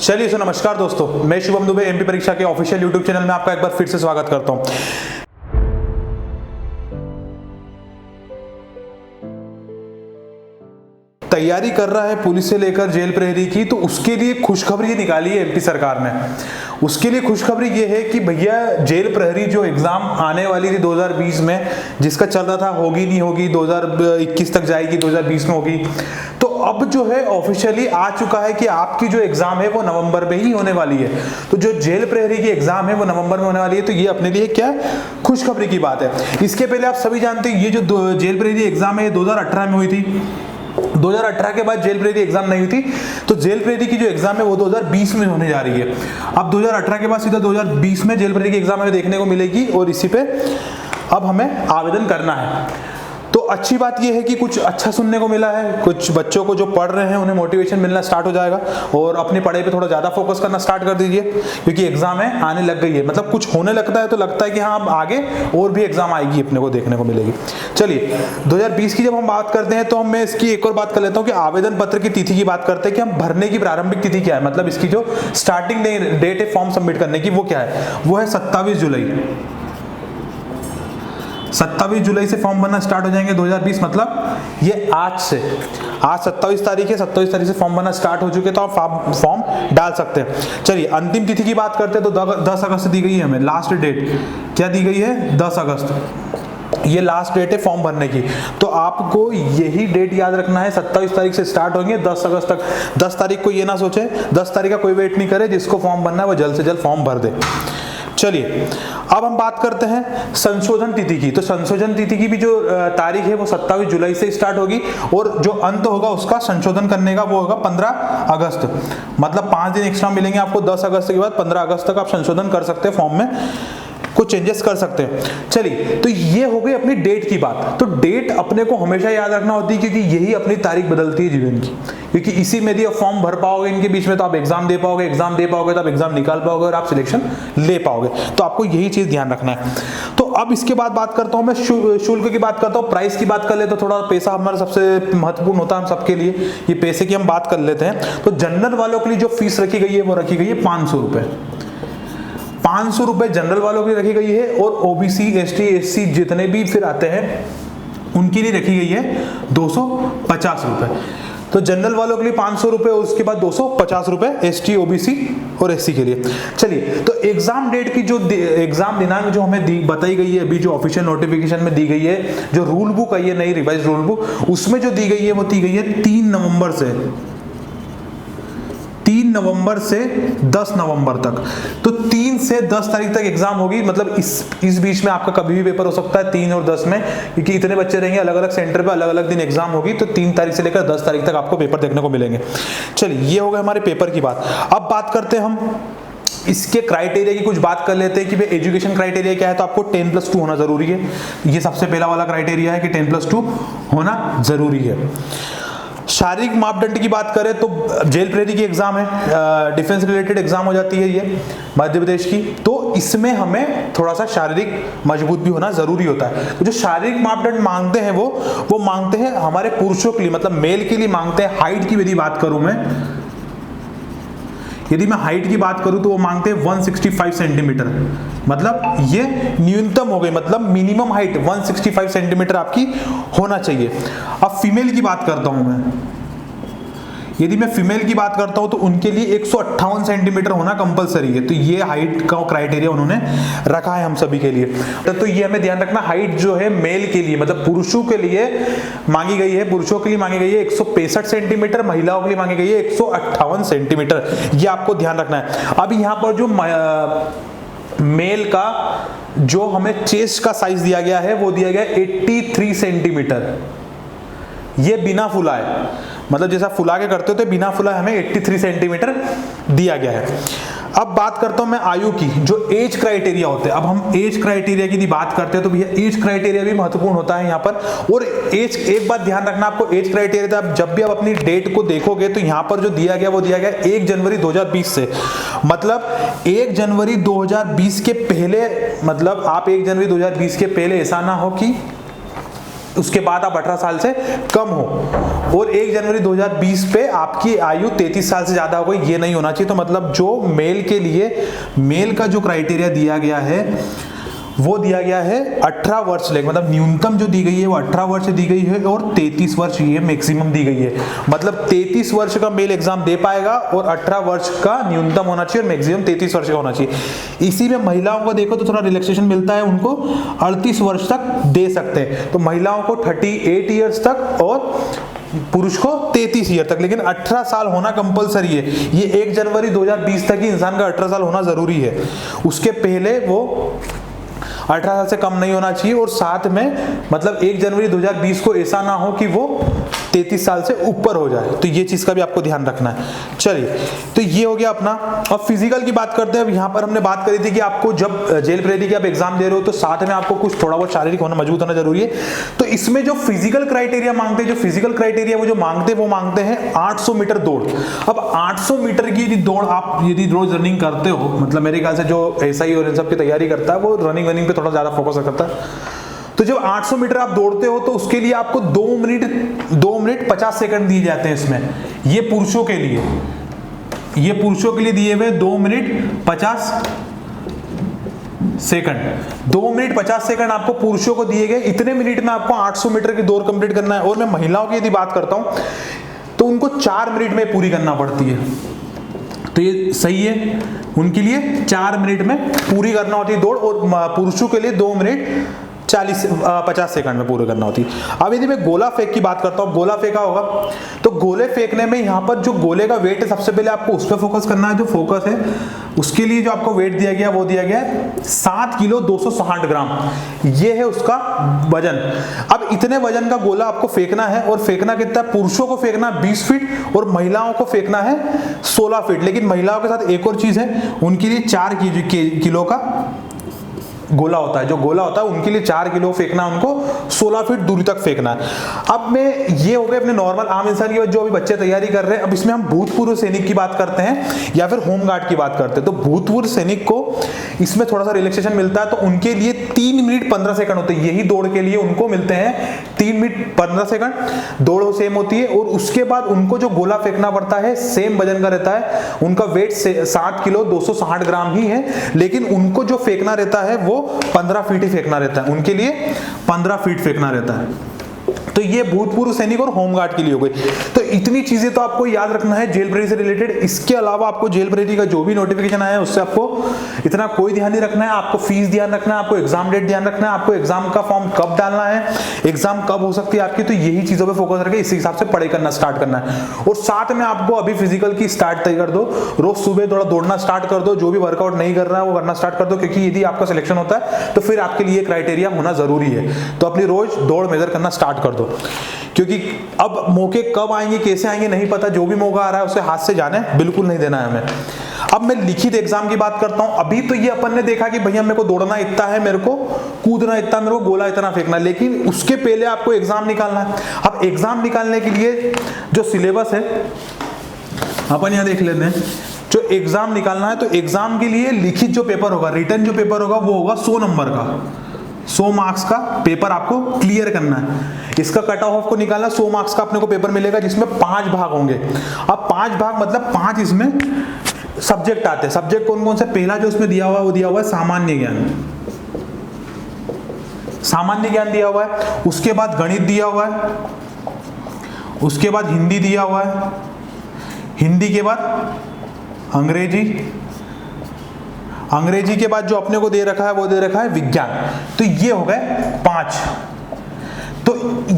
चलिए सो नमस्कार दोस्तों, मैं शुभम दुबे एमपी परीक्षा के ऑफिशियल यूट्यूब चैनल में आपका एक बार फिर से स्वागत करता हूं। तैयारी कर रहा है पुलिस से लेकर जेल प्रहरी की, तो उसके लिए खुशखबरी निकाली है एमपी सरकार ने। उसके लिए खुशखबरी ये है कि भैया जेल प्रहरी जो एग्जाम आने वाली थी 2020 में, जिसका चल रहा था होगी नहीं होगी, 2021 तक जाएगी, 2020 में होगी, तो अब जो है ऑफिशियली आ चुका है कि आपकी जो एग्जाम है वो नवंबर में ही होने वाली है। तो जो जेल प्रहरी की एग्जाम है वो नवंबर में होने वाली है। तो ये अपने लिए क्या है, खुशखबरी की बात है। इसके पहले आप सभी जानते हैं ये जो जेल प्रहरी एग्जाम है 2018 में हुई थी। 2018 के बाद जेल प्रहरी एग्जाम नहीं हुई थी, तो जेल प्रहरी की जो एग्जाम है वो 2020 में होने जा रही है। अब 2018 के बाद सीधा 2020 में जेल प्रहरी की एग्जाम हमें देखने को मिलेगी और इसी पे अब हमें आवेदन करना है। तो अच्छी बात यह है कि कुछ अच्छा सुनने को मिला है, कुछ बच्चों को जो पढ़ रहे हैं उन्हें मोटिवेशन मिलना स्टार्ट हो जाएगा और अपनी पढ़ाई पे थोड़ा ज्यादा फोकस करना स्टार्ट कर दीजिए, क्योंकि एग्जाम है आने लग गई है। मतलब कुछ होने लगता है तो लगता है कि हाँ अब आगे और भी एग्जाम आएगी, अपने को देखने को मिलेगी। चलिए 2020 की जब हम बात करते हैं तो मैं इसकी एक और बात कर लेता हूँ कि आवेदन पत्र की तिथि की बात करते हैं कि हम भरने की प्रारंभिक तिथि क्या है, मतलब इसकी जो स्टार्टिंग डेट है फॉर्म सबमिट करने की वो क्या है, वो है 27 जुलाई। 27 जुलाई से फॉर्म भरना स्टार्ट हो जाएंगे 2020, मतलब ये आज से, आज 27 तारीख है, 27 तारीख से फॉर्म भरना स्टार्ट हो चुके, तो आप फॉर्म डाल सकते हैं। चलिए अंतिम तिथि की बात करते हैं तो 10 अगस्त दी गई है हमें, लास्ट डेट क्या दी गई है, 10 अगस्त, ये लास्ट डेट है फॉर्म भरने की। तो आपको यही डेट याद रखना है, 27 तारीख से स्टार्ट होंगे 10 अगस्त तक। 10 तारीख को ये ना सोचे 10 तारीख का कोई वेट नहीं करे, जिसको फॉर्म भरना है वो जल्द से जल्द फॉर्म भर दे। चलिए अब हम बात करते हैं संशोधन तिथि की। तो संशोधन तिथि की भी जो तारीख है वो 27 जुलाई से स्टार्ट होगी और जो अंत होगा उसका संशोधन करने का वो होगा 15 अगस्त। मतलब 5 दिन एक्स्ट्रा मिलेंगे आपको। 10 अगस्त के बाद 15 अगस्त तक आप संशोधन कर सकते हैं, फॉर्म में कुछ चेंजेस कर सकते हैं। चलिए तो ये हो गई अपनी डेट की बात। तो डेट अपने को हमेशा याद रखना होती है, क्योंकि यही अपनी तारीख बदलती है जीवन की, क्योंकि इसी में यदि आप फॉर्म भर पाओगे इनके बीच में तो आप एग्जाम दे पाओगे, एग्जाम दे पाओगे तो आप एग्जाम निकाल पाओगे और आप सिलेक्शन ले पाओगे। तो आपको यही चीज ध्यान रखना है। तो अब इसके बाद बात करता हूं मैं शुल्क की बात करता हूं, प्राइस की बात कर ले तो थोड़ा पैसा हमारा सबसे महत्वपूर्ण होता है हम सबके लिए, ये पैसे की हम बात कर लेते हैं। तो जनरल वालों के लिए जो फीस रखी गई है वो रखी गई है 500 रुपए। 500 रुपए जनरल वालों की रखी गई है और ओबीसी एसटी एससी जितने भी फिर आते हैं उनके लिए रखी गई है 250 रुपए। तो जनरल वालों के लिए 500 रुपए और उसके बाद 250 रुपए एसटी ओबीसी और एससी के लिए। चलिए तो एग्जाम डेट की जो एग्जाम दिनांक जो हमें बताई गई है अभी, जो ऑफिशियल नोटिफिकेशन में दी गई है, जो रूल बुक आई है नई रिवाइज रूल बुक, उसमें जो दी गई है वो दी गई है 3 नवंबर से 3 नवंबर से 10 नवंबर तक। तो 3 से 10 तारीख तक एग्जाम होगी। मतलब इस बीच में आपका कभी भी पेपर हो सकता है 3 और 10 में, क्योंकि इतने बच्चे रहेंगे अलग अलग सेंटर पे, अलग अलग दिन एग्जाम होगी। तो 3 तारीख से लेकर 10 तारीख तक आपको पेपर देखने को मिलेंगे। चलिए ये हो गया हमारे पेपर की बात। अब बात करते हैं हम इसके क्राइटेरिया की, कुछ बात कर लेते हैं कि भाई एजुकेशन क्राइटेरिया क्या है। तो आपको 10+2 होना जरूरी है, ये सबसे पहला वाला क्राइटेरिया है कि 10+2 होना जरूरी है। शारीरिक मापदंड की बात करें तो जेल प्रहरी की एग्जाम है, डिफेंस रिलेटेड एग्जाम हो जाती है ये मध्य प्रदेश की, तो इसमें हमें थोड़ा सा शारीरिक मजबूत भी होना जरूरी होता है। तो जो शारीरिक मापदंड मांगते हैं वो मांगते हैं हमारे पुरुषों के लिए, मतलब मेल के लिए मांगते हैं। हाइट की यदि बात करूं मैं, यदि मैं हाइट की बात करूं तो वो मांगते हैं 165 सेंटीमीटर। मतलब ये न्यूनतम हो गई, मतलब मिनिमम हाइट 165 सेंटीमीटर आपकी होना चाहिए। अब फीमेल की बात करता हूं मैं, यदि मैं फीमेल की बात करता हूं तो उनके लिए 158 सेंटीमीटर होना कंपलसरी है। तो ये हाइट का क्राइटेरिया उन्होंने रखा है हम सभी के लिए। तो ये हमें ध्यान रखना, हाइट जो है मेल के लिए मतलब पुरुषों के लिए मांगी गई है, पुरुषों के लिए मांगी गई है 165 सेंटीमीटर, महिलाओं के लिए मांगी गई है 158 सेंटीमीटर। ये आपको ध्यान रखना है। अब यहाँ पर जो मेल का जो हमें चेस्ट का साइज दिया गया है वो दिया गया 83 सेंटीमीटर। ये बिना फुलाए, मतलब जैसा फुला के करते हो तो बिना फुलाए हमें 83 सेंटीमीटर दिया गया है। अब बात करता हूं मैं आयु की, जो एज क्राइटेरिया होते हैं। अब हम एज क्राइटेरिया की बात करते हैं तो भैया एज क्राइटेरिया भी महत्वपूर्ण होता है यहाँ पर। और एज, एक बात ध्यान रखना आपको, एज क्राइटेरिया जब भी आप अपनी डेट को देखोगे तो यहाँ पर जो दिया गया वो दिया गया 1 जनवरी 2020 से। मतलब 1 जनवरी 2020 के पहले, मतलब आप 1 जनवरी 2020 के पहले ऐसा ना हो कि उसके बाद आप 18 साल से कम हो, और 1 जनवरी 2020 पे आपकी आयु 33 साल से ज्यादा हो गई, ये नहीं होना चाहिए। तो मतलब जो मेल के लिए, मेल का जो क्राइटेरिया दिया गया है वो दिया गया है 18 वर्ष लेके, मतलब न्यूनतम जो दी गई है वो 18 वर्ष दी गई है, और 33 वर्ष ये मैक्सिमम दी गई है। मतलब 33 वर्ष का मेल एग्जाम दे पाएगा, और 18 वर्ष का न्यूनतम होना चाहिए और मैक्सिमम 33 वर्ष का होना चाहिए। इसी में महिलाओं को देखो तो थोड़ा रिलैक्सेशन मिलता है, उनको 38 वर्ष तक दे सकते हैं। तो महिलाओं को 38 ईयर्स तक और पुरुष को 33 ईयर तक, लेकिन 18 साल होना कंपलसरी है। ये 1 जनवरी 2020 तक ही इंसान का 18 साल होना जरूरी है, उसके पहले वो 18 साल से कम नहीं होना चाहिए। और साथ में मतलब 1 जनवरी 2020 को ऐसा ना हो कि वो 33 साल से ऊपर हो जाए, तो ये चीज का भी आपको ध्यान रखना है। चलिए, तो ये हो गया अपना। अब फिजिकल की बात करते हैं। अब यहाँ पर हमने बात करी थी कि आपको जब जेल प्रेरी की आप एग्जाम दे रहे हो तो साथ में आपको कुछ थोड़ा बहुत शारीरिक होना, मजबूत होना जरूरी है। तो इसमें जो फिजिकल क्राइटेरिया मांगते हैं, जो फिजिकल क्राइटेरिया वो जो मांगते हैं 800 मीटर दौड़। अब 800 मीटर की यदि दौड़ आप यदि रोज रनिंग करते हो, मतलब मेरे ख्याल से जो SI और इन सब की तैयारी करता है वो रनिंग पे थोड़ा ज्यादा फोकस करता है। तो जब 800 मीटर आप दौड़ते हो तो उसके लिए आपको 2 मिनट 50 सेकंड दिए जाते हैं इसमें। ये पुरुषों के लिए, ये पुरुषों के लिए दिए हुए 2 मिनट 50 सेकंड। 2 मिनट 50 सेकंड आपको पुरुषों को दिए गए। इतने मिनट में आपको 800 मीटर की दौड़ कंप्लीट करना है। और मैं महिलाओं की यदि बात करता हूं तो उनको 4 मिनट में पूरी करना पड़ती है। तो ये सही है, उनके लिए 4 मिनट में पूरी करना होती है दौड़, और पुरुषों के लिए 2 मिनट 50 सेकंड में पूरे करना होती है। अब यदि मैं गोला फेंक की बात करता हूं, गोला फेंका होगा तो गोले फेंकने में यहां पर जो गोले का वेट है सबसे पहले आपको उस पर फोकस करना है। जो फोकस है उसके लिए जो आपको वेट दिया गया वो दिया गया है 7 किलो 260 ग्राम, ये है उसका वजन। अब इतने वजन का गोला आपको फेंकना है, और फेंकना कितना, पुरुषों को फेंकना 20 फीट और महिलाओं को फेंकना है 16 फीट। लेकिन महिलाओं के साथ एक और चीज है, उनके लिए 4 किलो का गोला होता है। जो गोला होता है उनके लिए 4 किलो फेंकना है, उनको 16 फीट दूरी तक फेंकना है। अब मैं ये हो गए अपने नॉर्मल आम इंसान की, जो अभी बच्चे तैयारी कर रहे हैं। अब इसमें हम भूतपूर्व सैनिक की बात करते हैं या फिर होमगार्ड की बात करते हैं। तो भूतपूर्व सैनिक को इसमें थोड़ा सा रिलैक्सेशन मिलता है, तो उनके लिए 3 मिनट 15 सेकंड होते हैं। यही दौड़ के लिए उनको मिलते हैं 3 मिनट 15 सेकंड। दौड़ सेम होती है, और उसके बाद उनको जो गोला फेंकना पड़ता है सेम वजन का रहता है। उनका वेट 7 किलो 260 ग्राम ही है, लेकिन उनको जो फेंकना रहता है वो 15 फीट ही फेंकना रहता है। उनके लिए 15 फीट फेंकना रहता है। तो ये भूतपूर्व सैनिक और होमगार्ड के लिए हो गई। तो इतनी चीजें तो आपको याद रखना है जेल प्रेरी से रिलेटेड। इसके अलावा आपको जेल प्रेरी का जो भी नोटिफिकेशन आया है उससे आपको इतना कोई ध्यान नहीं रखना है। आपको फीस ध्यान रखना है, आपको एग्जाम डेट ध्यान रखना है, आपको एग्जाम का फॉर्म कब डालना है, एग्जाम कब हो सकती है आपकी। तो यही चीजों पर फोकस रखें, इसी हिसाब से पढ़ाई करना स्टार्ट करना है। और साथ में आपको अभी फिजिकल की स्टार्ट तय कर दो, रोज सुबह थोड़ा दौड़ना स्टार्ट कर दो। जो भी वर्कआउट नहीं कर रहा है वो करना स्टार्ट कर दो, क्योंकि यदि आपका सिलेक्शन होता है तो फिर आपके लिए क्राइटेरिया होना जरूरी है। तो अपनी रोज दौड़ मेजर करना स्टार्ट कर दो, क्योंकि अब मौके कब आएंगे कैसे आएंगे नहीं पता। जो भी मौका आ रहा है उसे हाथ से जाने बिल्कुल नहीं देना है हमें। अब मैं लिखित एग्जाम की बात करता हूं। अभी तो ये अपन ने देखा कि भैया मेरे को दौड़ना इतना है, मेरे को कूदना इतना, मेरे को गोला इतना फेंकना है, लेकिन उसके पहले आपको एग्जाम निकालना है। अब एग्जाम निकालने के लिए जो सिलेबस है अपन यहां देख लेते हैं। जो एग्जाम निकालना है तो एग्जाम के लिए लिखित जो पेपर होगा, रिटन जो पेपर होगा वो होगा 100 नंबर का, 100 मार्क्स का पेपर आपको क्लियर करना है। इसका कट ऑफ को निकालना, 100 मार्क्स का अपने को पेपर मिलेगा जिसमें 5 भाग होंगे। अब 5 भाग मतलब 5 इसमें सब्जेक्ट आते हैं। सब्जेक्ट कौन कौन से, पहला जो उसमें दिया हुआ है वो दिया हुआ है सामान्य ज्ञान, सामान्य ज्ञान दिया हुआ है। उसके बाद गणित दिया हुआ है, उसके बाद हिंदी दिया हुआ है, हिंदी के बाद अंग्रेजी, अंग्रेजी के बाद जो अपने को दे रखा है वो दे रखा है विज्ञान। तो ये हो गए 5। तो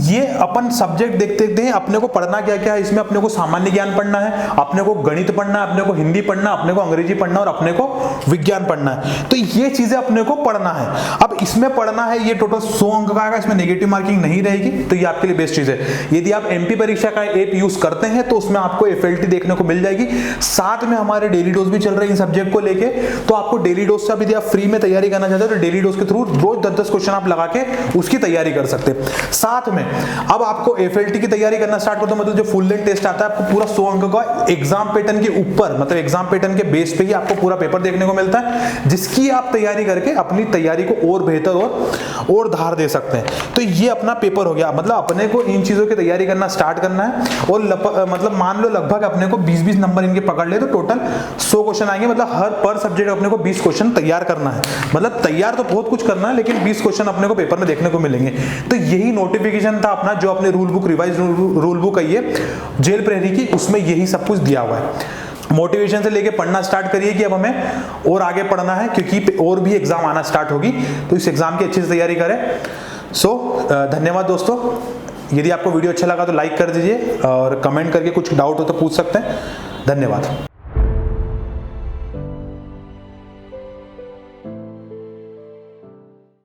ये अपन सब्जेक्ट देखते देखते हैं अपने को पढ़ना क्या क्या है। इसमें अपने को सामान्य ज्ञान पढ़ना है, अपने को गणित पढ़ना है, अपने को हिंदी पढ़ना, अपने को अंग्रेजी पढ़ना और अपने को विज्ञान पढ़ना है। तो ये चीजें अपने को पढ़ना है। अब इसमें पढ़ना है, ये टोटल 100 अंक का आएगा, इसमें नेगेटिव मार्किंग नहीं रहेगी, तो ये आपके लिए बेस्ट चीज है। यदि आप MP परीक्षा का ऐप यूज करते हैं तो उसमें आपको FLT देखने को मिल जाएगी। साथ में हमारे डेली डोज भी चल रहे हैं इन सब्जेक्ट को लेके। तो आपको डेली डोज से यदि आप फ्री में तैयारी करना चाहते हो तो डेली डोज के थ्रू रोज 10-10 क्वेश्चन आप लगा के उसकी तैयारी कर सकते हैं। साथ में अब आपको FLT की तैयारी करना स्टार्ट कर दो, मतलब जो फुल लेंथ टेस्ट आता है आपको पूरा 100 अंक का एग्जाम पैटर्न के ऊपर, मतलब एग्जाम पैटर्न के बेस पे ही आपको पूरा पेपर देखने को मिलता है, जिसकी आप तैयारी करके अपनी तैयारी को और बेहतर और धार दे सकते हैं। तो ये अपना पेपर हो गया, मतलब अपने को इन चीजों की तैयारी करना स्टार्ट करना है और मतलब मान लो लगभग अपने को 20-20 नंबर इनके पकड़ ले तो टोटल 100 क्वेश्चन आएंगे, मतलब हर पर सब्जेक्ट अपने को 20 क्वेश्चन तैयार करना है। मतलब तैयार तो बहुत कुछ करना है, लेकिन 20 क्वेश्चन अपने को पेपर में देखने को मिलेंगे। तो यही नोटिफिकेशन था अपना, जो अपने rule book, revise rule book है ये जेल प्रहरी की, उसमें यही सब कुछ दिया हुआ है। मोटिवेशन से लेके पढ़ना स्टार्ट करिए कि अब हमें और आगे पढ़ना है, क्योंकि और भी एग्जाम आना स्टार्ट होगी, तो इस एग्जाम की अच्छे से तैयारी करें। धन्यवाद दोस्तों। यदि आपको वीडियो अच्छा लगा तो लाइक कर दीजिए और कमेंट करके कुछ डाउट हो तो पूछ सकते हैं। धन्यवाद।